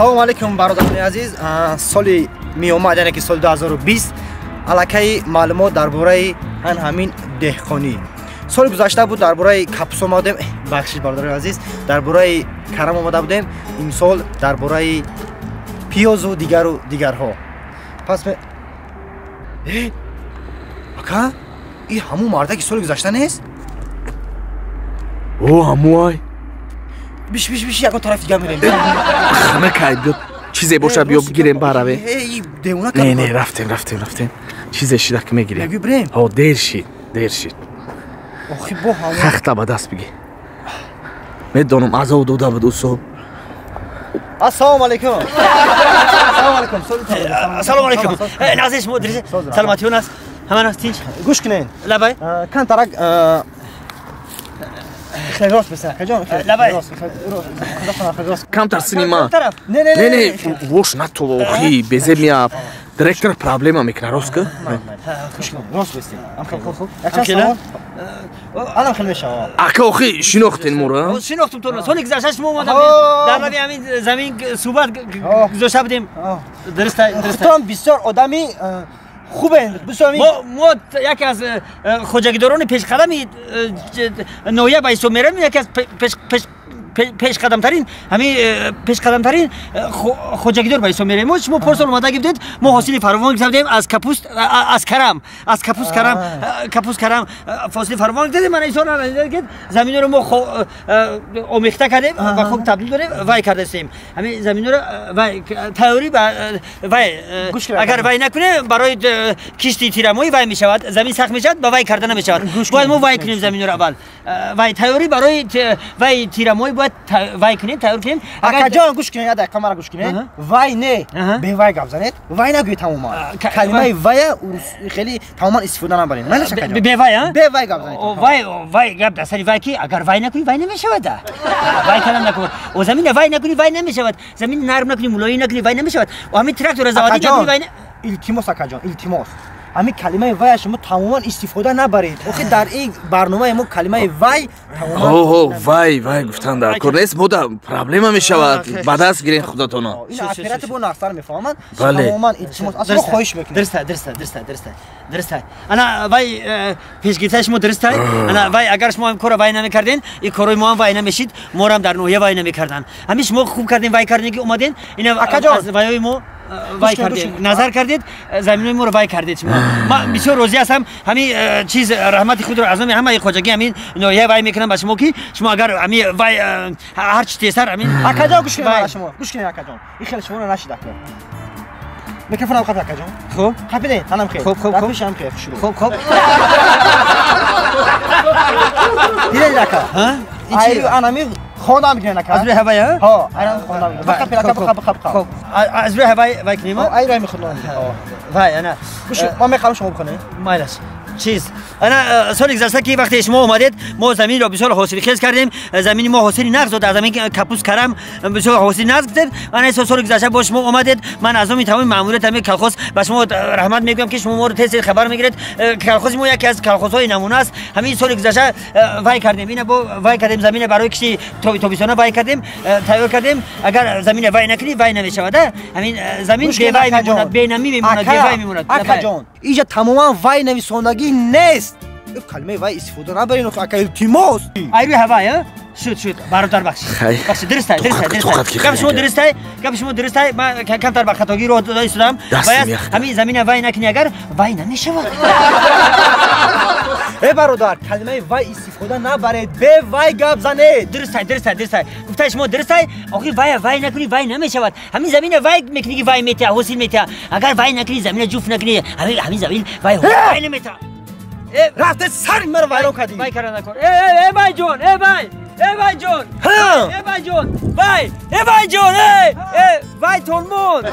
Assalomu alaykum barodaroni aziz. Soли میومد یعنی که سال 2020 علاقه معلومات درباره همین دهقانی. سال گذشته بود درباره کپس اومدیم. بخشید برادران عزیز درباره کرم اومده بودیم. این سال درباره پیاز و دیگرها. پس اکا این همون مرده که سال گذشته نیست؟ او هموای بیش یکم طرف دیگه میریم. همه که بیاد چیزی باشه بیا بگیریم بروه. نه رفتیم چیزی شده که میگیریم. بگی بریم. ها دیر شید آخی با همون خخته به دست بگی میدانم از او دوده بود او صبح. السلام علیکم. السلام علیکم. نازش مدرس سلامتیون است. همه است تیج. گوش کنین. لبای. کن ترک خیلی راست بسن. کجا؟ لبای. کم تر سینما. نه. وش نه تو آخی بزه میا دایرکتور پرابلم میکنه راست که؟ راست بسیم. خوب. الان خیلی میشه. اکا آخی شناختین مورا؟ شناختم تو. سالی گذشته شما اومدم در روی همین زمین صحبت گذاشته بودیم. درسته. تو هم بسیار آدمی خوبه. بسیار ما یکی از خوجگیداران پیش قدمی نویه بایستو میرم. یکی از پیش قدم ترین خوجگیدار بایستو میریم. ما شما پرسال اومده گفتید ما حاصل فراوان گرفتیم از کپوس کرم فاصله فراوان گرفتیم. من ایشان گفت زمین رو ما آمیخته کردیم و خوب تبدیل کردیم وای کردیم. همین زمین رو وای تئوری وای اگر وای نکنه برای کشتی تیرمایی وای میشود. زمین سخت میشود با وای کردن نمیشود. باید ما وای کنیم زمین رو اول. وای تئوری برای وای تیرمایی باید وای کنیم تئوری کنیم. اگه جان گوش کنید یا کامرا گوش کنید وای نه به وای گپ زنید وای نگوید تماما کلمه وای خیلی تماما استفاده نبرید. من به وای به وای گپ زنید. وای گپ دستی وای کی اگر وای نکنی وای نمیشود. وای کردن نکن و زمین وای نکنی وای نمیشود. زمین نرم نکنی مولایی نکنی وای نمیشود. و همین تراکتور زوادی نکنی وای التماس اکا جان التماس همین کلمه وای شما تماما استفاده نبرید. آخه در این برنامه ما کلمه وای تماما وای گفتن در کار نیست. بودا پرابلم میشود. بعد از گیرین خودتون. این اخرت بو ناختر میفهمن. بله. تماما التماس اصلا خواهش میکنم. درسته. انا وای پیش گیرش ما درسته. انا وای اگر شما این کارو وای نمیکردین این کارو ما هم وای نمیشید. ما هم در نوحه وای نمیکردن. همیش ما خوب کردین وای کردین که اومدین اینا از وای ما وای کردید نظر کردید زمین ما رو وای کردید. شما ما بسیار راضی هستم. همین چیز رحمت خود رو از همه خوجگی همین نوحه وای میکنم با شما که شما اگر همین وای هر چی تیسر همین اکا جان گوش کنید شما گوش کنید اکا جان این خیلی شما رو نشید اکا میکروفون رو خط اکا جان خوب خپیده تنم خیر خوب پیشم خیر شروع خوب دیدید اکا ها این انا می خودم میگن اکا از روی هوای ها انا خودم میگم فقط بخواب از روی هوای وای کنیم ای راه میخوام وای انا ما میخوام شما بکنید مایلش چیز انا سال گذشته که وقتی شما اومدید ما زمین رو بسیار حاصل خیز کردیم. زمین ما حاصل نقص داد. از زمین کپوس کرم بسیار حاصل نقص گرفت. انا سال گذشته با شما اومدید من از اون تمام ماموریت همین کلخوز با شما رحمت میگم که شما ما رو تیز خبر میگیرید. کلخوز ما یکی از کلخوزهای نمونه است. همین سال گذشته وای کردیم. اینا با وای کردیم زمین برای کشتی توبیسانه وای کردیم تیار کردیم. اگر زمین وای نکنی وای نمیشود. همین زمین بی وای میموند بی نمی میموند بی وای میموند. اکا جان اینجا تماما وای نویسندگی نیست. کلمه وای استفاده نبرین اکا التماس ای روی هوای شد برادر بخش درسته گپ شما درسته من کمتر به خطاگی رو دادم. باید همین زمین وای نکنی اگر وای نمیشود. ای برادر کلمه وای استفاده نبرید به وای گپ زنید. درسته گفته شما درسته. آخه وای نکنی وای نمیشود. همین زمین وای میکنی که وای میته حاصل میته. اگر وای نکنی زمین جوف نکنی همین زمین وای نمیته. رفته سر مرا وایران کردی. وای کردن نکن. ای وای جون وای تونمون